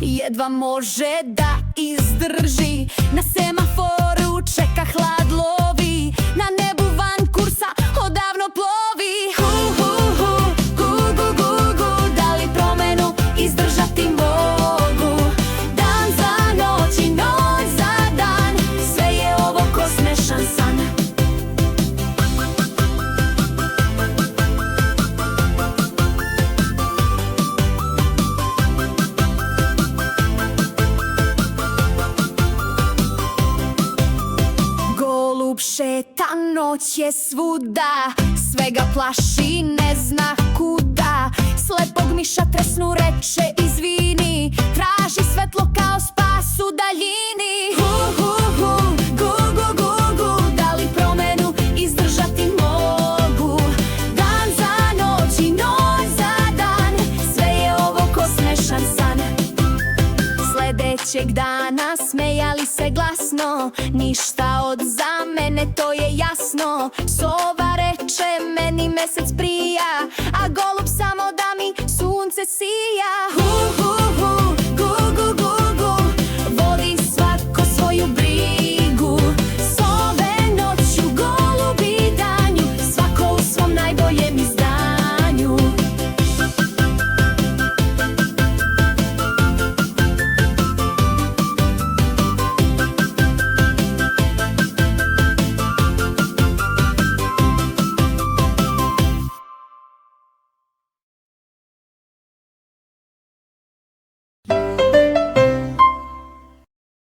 jedva može da izdrži. Na semaforu čeka hlad lovi, na nebu van kursa odavno plovi. Hu, hu, hu, gu, gu, gu, gu, da li promenu izdržati mogu? Dan za noć i noć za dan, sve je ovo ko smešan san. Golub šeta, noć je svuda, sve ga plaši, ne zna kuda. Slepog miša tresnu, reče izvini, traži svetlo kao spas u daljini. Hu, hu, hu, gu, gu, gu, gu, da li promenu izdržati mogu? Dan za noć i noć za dan, sve je ovo ko smešan san. Sledećeg dana smejali se glasno, ništa od zamene, to je jasno. Sova reče, meni mesec prija, a golub samo da mi sunce sija. Hu, hu, hu,